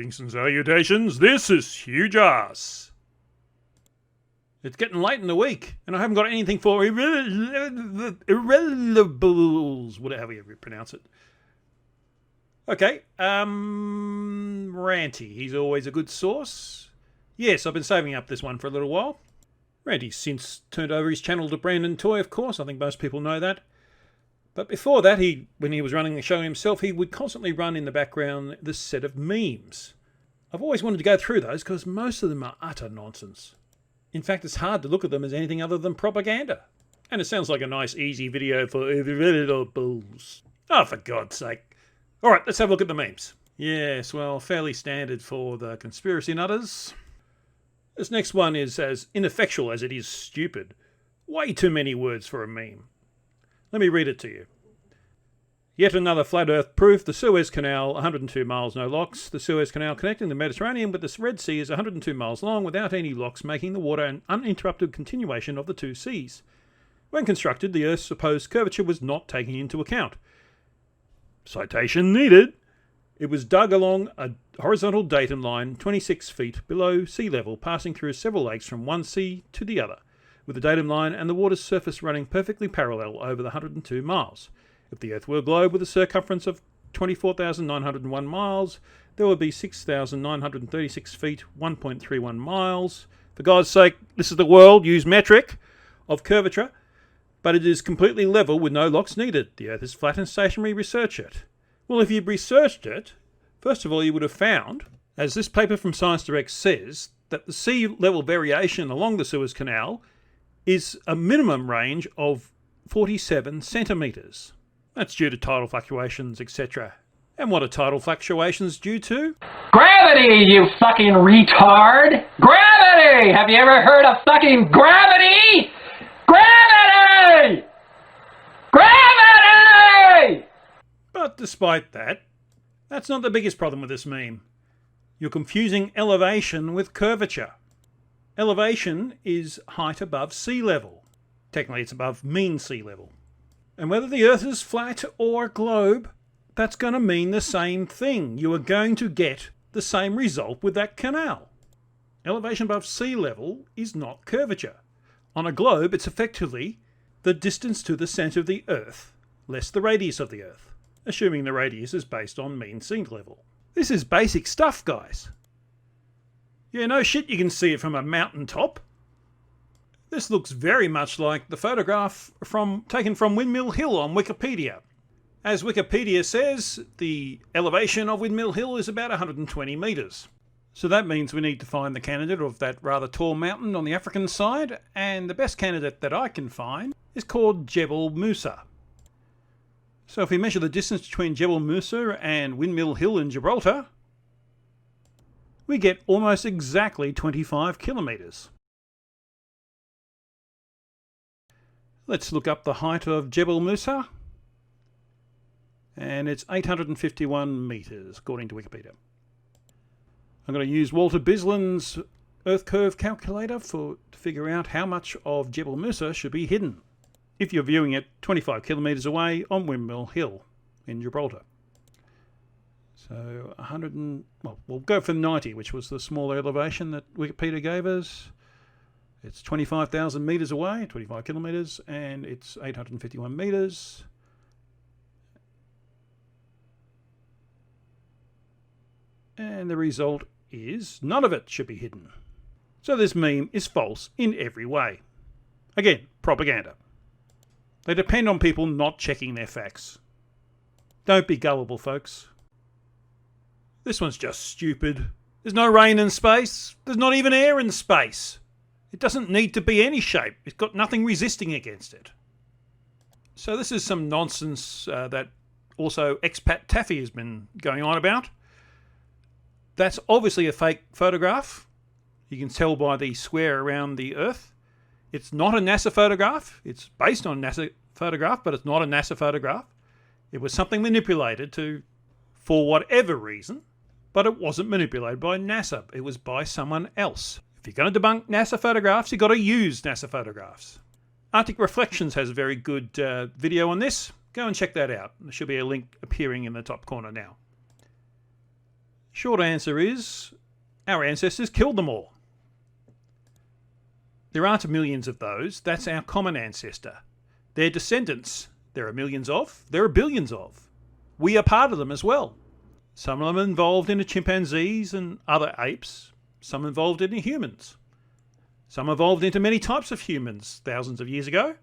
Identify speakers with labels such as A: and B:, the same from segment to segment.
A: Greetings and salutations, this is Huge Ass. It's getting late in the week, and I haven't got anything for irrelevables, whatever you pronounce it. Okay, Ranty, he's always a good source. Yes, I've been saving up this one for a little while. Ranty's since turned over his channel to Brandon Toy, of course, I think most people know that. But before that, when he was running the show himself, he would constantly run in the background this set of memes. I've always wanted to go through those because most of them are utter nonsense. In fact, it's hard to look at them as anything other than propaganda. And it sounds like a nice, easy video for irrelevables. Oh, for God's sake. All right, let's have a look at the memes. Yes, well, fairly standard for the conspiracy nutters. This next one is as ineffectual as it is stupid. Way too many words for a meme. Let me read it to you. Yet another flat earth proof. The Suez Canal, 102 miles, no locks. The Suez Canal connecting the Mediterranean with the Red Sea is 102 miles long without any locks, making the water an uninterrupted continuation of the two seas. When constructed, the Earth's supposed curvature was not taken into account. Citation needed. It was dug along a horizontal datum line 26 feet below sea level, passing through several lakes from one sea to the other, with the datum line and the water's surface running perfectly parallel over the 102 miles. If the Earth were a globe with a circumference of 24,901 miles, there would be 6,936 feet, 1.31 miles. For God's sake, this is the world, use metric, of curvature, but it is completely level with no locks needed. The Earth is flat and stationary, research it. Well, if you researched it, first of all, you would have found, as this paper from Science Direct says, that the sea level variation along the Suez Canal is a minimum range of 47 centimetres. That's due to tidal fluctuations, etc. And what are tidal fluctuations due to?
B: Gravity, you fucking retard! Gravity! Have you ever heard of fucking gravity? Gravity! Gravity!
A: But despite that, that's not the biggest problem with this meme. You're confusing elevation with curvature. Elevation is height above sea level. Technically it's above mean sea level. And whether the Earth is flat or a globe, that's going to mean the same thing. You are going to get the same result with that canal. Elevation above sea level is not curvature. On a globe, it's effectively the distance to the centre of the Earth, less the radius of the Earth, assuming the radius is based on mean sea level. This is basic stuff, guys. Yeah, no shit, you can see it from a mountaintop. This looks very much like the photograph taken from Windmill Hill on Wikipedia. As Wikipedia says, the elevation of Windmill Hill is about 120 metres. So that means we need to find the candidate of that rather tall mountain on the African side, and the best candidate that I can find is called Jebel Musa. So if we measure the distance between Jebel Musa and Windmill Hill in Gibraltar, we get almost exactly 25 kilometres. Let's look up the height of Jebel Musa, and it's 851 metres according to Wikipedia. I'm going to use Walter Bislin's Earth Curve calculator to figure out how much of Jebel Musa should be hidden if you're viewing it 25 kilometres away on Windmill Hill in Gibraltar. So we'll go for 90, which was the smaller elevation that Wikipedia gave us. It's 25,000 metres away, 25 kilometres, and it's 851 metres. And the result is none of it should be hidden. So this meme is false in every way. Again, propaganda. They depend on people not checking their facts. Don't be gullible, folks. This one's just stupid. There's no rain in space. There's not even air in space. It doesn't need to be any shape. It's got nothing resisting against it. So this is some nonsense that also expat Taffy has been going on about. That's obviously a fake photograph. You can tell by the square around the Earth. It's not a NASA photograph. It's based on a NASA photograph, but it's not a NASA photograph. It was something manipulated for whatever reason, but it wasn't manipulated by NASA. It was by someone else. If you're going to debunk NASA photographs, you've got to use NASA photographs. Arctic Reflections has a very good video on this. Go and check that out. There should be a link appearing in the top corner now. Short answer is our ancestors killed them all. There aren't millions of those. That's our common ancestor. Their descendants, there are millions of, there are billions of. We are part of them as well. Some of them involved in the chimpanzees and other apes. Some involved in the humans. Some evolved into many types of humans thousands of years ago.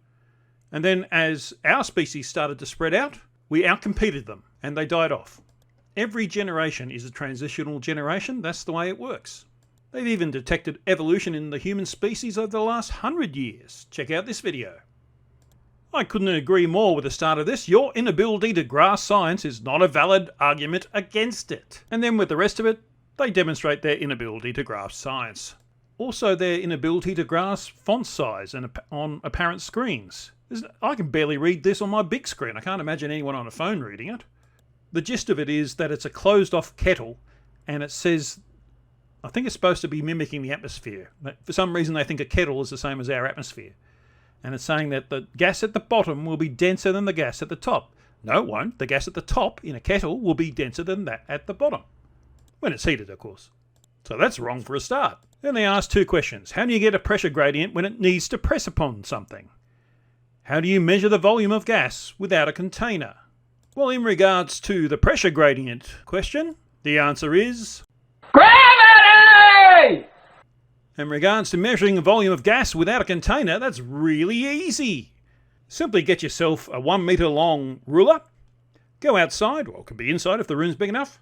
A: And then as our species started to spread out, we outcompeted them and they died off. Every generation is a transitional generation. That's the way it works. They've even detected evolution in the human species over the last 100 years. Check out this video. I couldn't agree more with the start of this. Your inability to grasp science is not a valid argument against it. And then with the rest of it, they demonstrate their inability to grasp science. Also their inability to grasp font size and on apparent screens. I can barely read this on my big screen. I can't imagine anyone on a phone reading it. The gist of it is that it's a closed off kettle and it says, I think it's supposed to be mimicking the atmosphere. For some reason they think a kettle is the same as our atmosphere. And it's saying that the gas at the bottom will be denser than the gas at the top. No, it won't. The gas at the top in a kettle will be denser than that at the bottom. When it's heated, of course. So that's wrong for a start. Then they ask two questions. How do you get a pressure gradient when it needs to press upon something? How do you measure the volume of gas without a container? Well, in regards to the pressure gradient question, the answer is
B: gravity!
A: In regards to measuring the volume of gas without a container, that's really easy. Simply get yourself a 1 metre long ruler, go outside, or it could be inside if the room's big enough,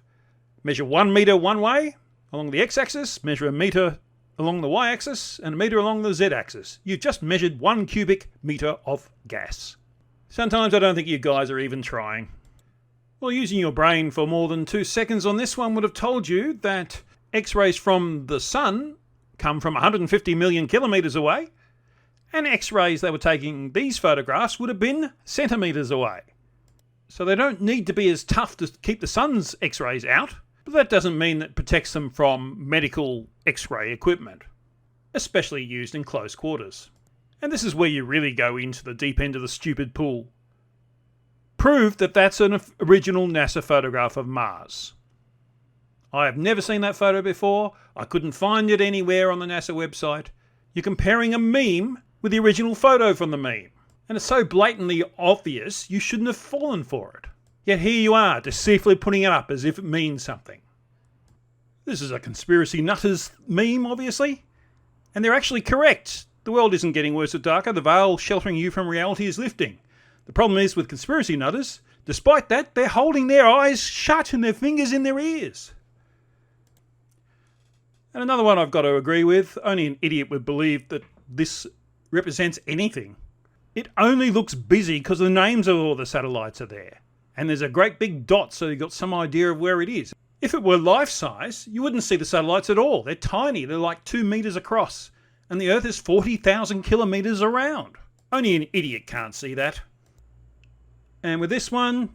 A: measure 1 metre one way along the x-axis, measure a metre along the y-axis, and a metre along the z-axis. You've just measured 1 cubic metre of gas. Sometimes I don't think you guys are even trying. Well, using your brain for more than 2 seconds on this one would have told you that X-rays from the sun come from 150 million kilometres away, and X-rays they were taking these photographs would have been centimetres away. So they don't need to be as tough to keep the sun's X-rays out, but that doesn't mean that it protects them from medical X-ray equipment, especially used in close quarters. And this is where you really go into the deep end of the stupid pool. Prove that that's an original NASA photograph of Mars. I have never seen that photo before. I couldn't find it anywhere on the NASA website. You're comparing a meme with the original photo from the meme. And it's so blatantly obvious you shouldn't have fallen for it. Yet here you are, deceitfully putting it up as if it means something. This is a conspiracy nutters meme, obviously. And they're actually correct. The world isn't getting worse or darker. The veil sheltering you from reality is lifting. The problem is with conspiracy nutters, despite that, they're holding their eyes shut and their fingers in their ears. And another one I've got to agree with, only an idiot would believe that this represents anything. It only looks busy because the names of all the satellites are there. And there's a great big dot so you've got some idea of where it is. If it were life-size, you wouldn't see the satellites at all. They're tiny, they're like 2 metres across. And the Earth is 40,000 kilometres around. Only an idiot can't see that. And with this one,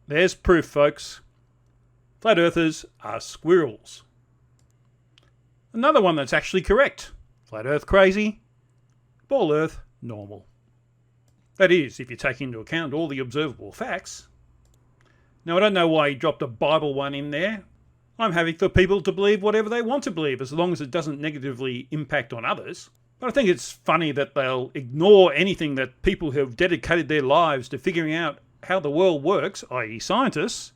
A: there's proof, folks. Flat Earthers are squirrels. Another one that's actually correct. Flat Earth crazy, ball Earth normal. That is, if you take into account all the observable facts. Now, I don't know why he dropped a Bible one in there. I'm happy for people to believe whatever they want to believe, as long as it doesn't negatively impact on others. But I think it's funny that they'll ignore anything that people who have dedicated their lives to figuring out how the world works, i.e. scientists,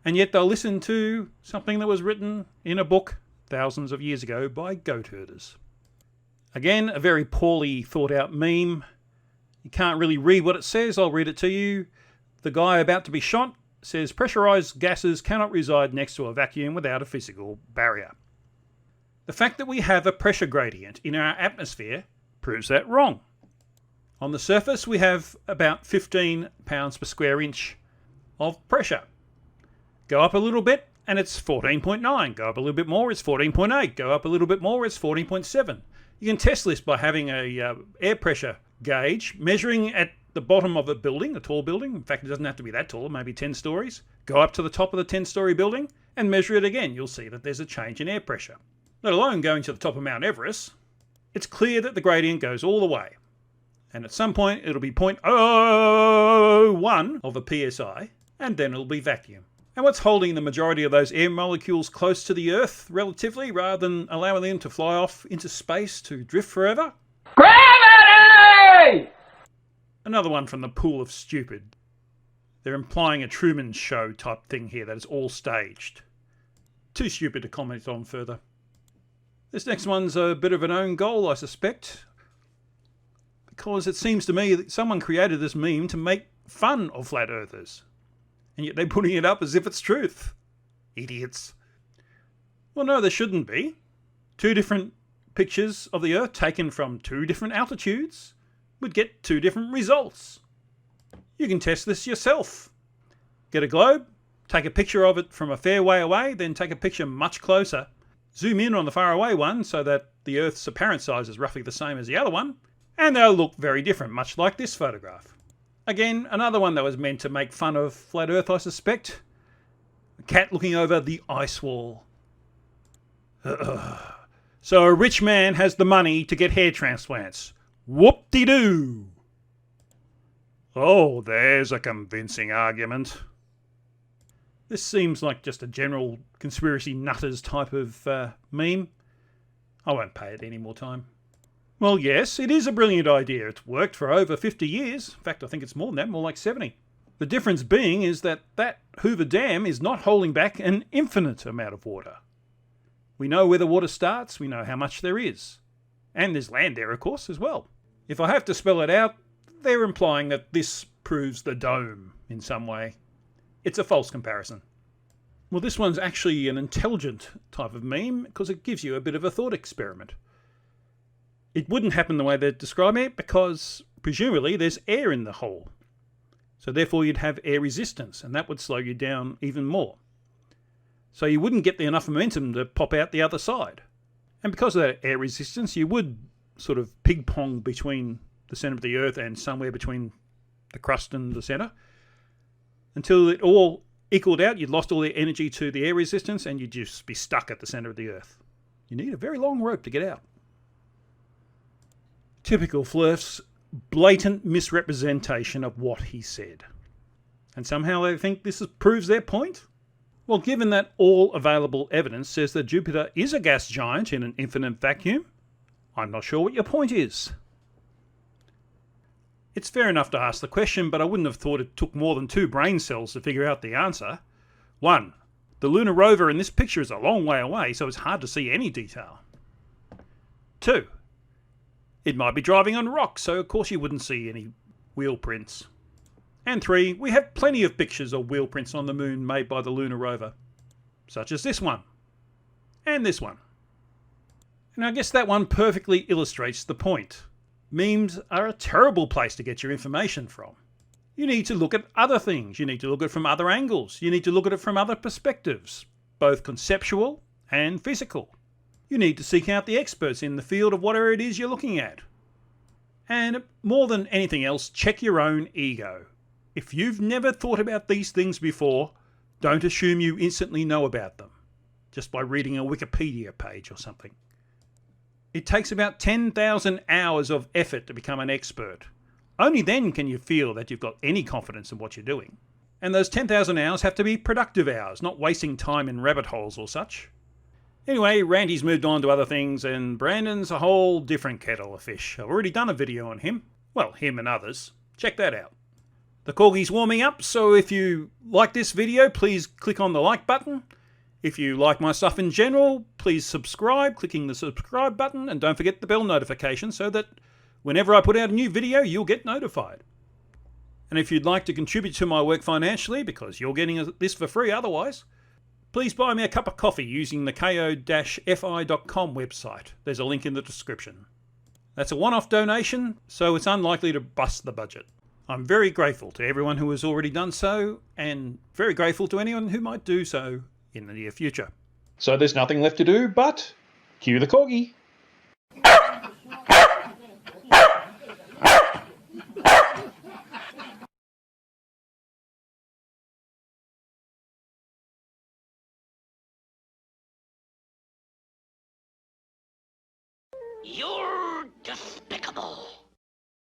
A: and yet they'll listen to something that was written in a book thousands of years ago by goat herders. Again, a very poorly thought out meme. You can't really read what it says. I'll read it to you. The guy about to be shot says pressurized gases cannot reside next to a vacuum without a physical barrier. The fact that we have a pressure gradient in our atmosphere proves that wrong. On the surface we have about 15 pounds per square inch of pressure. Go up a little bit and it's 14.9. Go up a little bit more, it's 14.8. Go up a little bit more, it's 14.7. You can test this by having a air pressure gauge measuring at the bottom of a building, a tall building. In fact, it doesn't have to be that tall, maybe 10 stories. Go up to the top of the 10-story building and measure it again. You'll see that there's a change in air pressure. Let alone going to the top of Mount Everest, it's clear that the gradient goes all the way. And at some point, it'll be 0.001 of a psi, and then it'll be vacuum. And what's holding the majority of those air molecules close to the Earth, relatively, rather than allowing them to fly off into space to drift forever?
B: Gravity!
A: Another one from the pool of stupid. They're implying a Truman Show type thing here, that it's all staged. Too stupid to comment on further. This next one's a bit of an own goal, I suspect, because it seems to me that someone created this meme to make fun of flat earthers, and yet they're putting it up as if it's truth. Idiots. Well, no, there shouldn't be. Two different pictures of the Earth taken from two different altitudes would get two different results. You can test this yourself. Get a globe, take a picture of it from a fair way away, then take a picture much closer. Zoom in on the far away one so that the Earth's apparent size is roughly the same as the other one, and they'll look very different, much like this photograph. Again, another one that was meant to make fun of flat Earth, I suspect. A cat looking over the ice wall. So a rich man has the money to get hair transplants. Whoop-de-doo! Oh, there's a convincing argument. This seems like just a general conspiracy nutters type of meme. I won't pay it any more time. Well, yes, it is a brilliant idea. It's worked for over 50 years. In fact, I think it's more than that, more like 70. The difference being is that Hoover Dam is not holding back an infinite amount of water. We know where the water starts, we know how much there is. And there's land there, of course, as well. If I have to spell it out, they're implying that this proves the dome in some way. It's a false comparison. Well, this one's actually an intelligent type of meme because it gives you a bit of a thought experiment. It wouldn't happen the way they're describing it because presumably there's air in the hole. So therefore you'd have air resistance and that would slow you down even more. So you wouldn't get enough momentum to pop out the other side. And because of that air resistance, you would sort of ping-pong between the centre of the Earth and somewhere between the crust and the centre. Until it all equaled out, you'd lost all the energy to the air resistance and you'd just be stuck at the centre of the Earth. You need a very long rope to get out. Typical Flurf's blatant misrepresentation of what he said. And somehow they think this proves their point? Well, given that all available evidence says that Jupiter is a gas giant in an infinite vacuum, I'm not sure what your point is. It's fair enough to ask the question, but I wouldn't have thought it took more than 2 brain cells to figure out the answer. 1. The Lunar Rover in this picture is a long way away, so it's hard to see any detail. 2. It might be driving on rocks, so of course you wouldn't see any wheel prints. And 3. We have plenty of pictures of wheel prints on the moon made by the Lunar Rover, such as this one, and this one. And I guess that one perfectly illustrates the point. Memes are a terrible place to get your information from. You need to look at other things. You need to look at it from other angles. You need to look at it from other perspectives, both conceptual and physical. You need to seek out the experts in the field of whatever it is you're looking at. And more than anything else, check your own ego. If you've never thought about these things before, don't assume you instantly know about them, just by reading a Wikipedia page or something. It takes about 10,000 hours of effort to become an expert. Only then can you feel that you've got any confidence in what you're doing. And those 10,000 hours have to be productive hours, not wasting time in rabbit holes or such. Anyway, Ranty's moved on to other things, and Brandon's a whole different kettle of fish. I've already done a video on him. Well, him and others. Check that out. The Corgi's warming up, so if you like this video, please click on the like button. If you like my stuff in general, please subscribe, clicking the subscribe button, and don't forget the bell notification so that whenever I put out a new video, you'll get notified. And if you'd like to contribute to my work financially, because you're getting this for free otherwise, please buy me a cup of coffee using the ko-fi.com website. There's a link in the description. That's a one-off donation, so it's unlikely to bust the budget. I'm very grateful to everyone who has already done so, and very grateful to anyone who might do so in the near future. So there's nothing left to do but cue the Corgi.
C: You're despicable.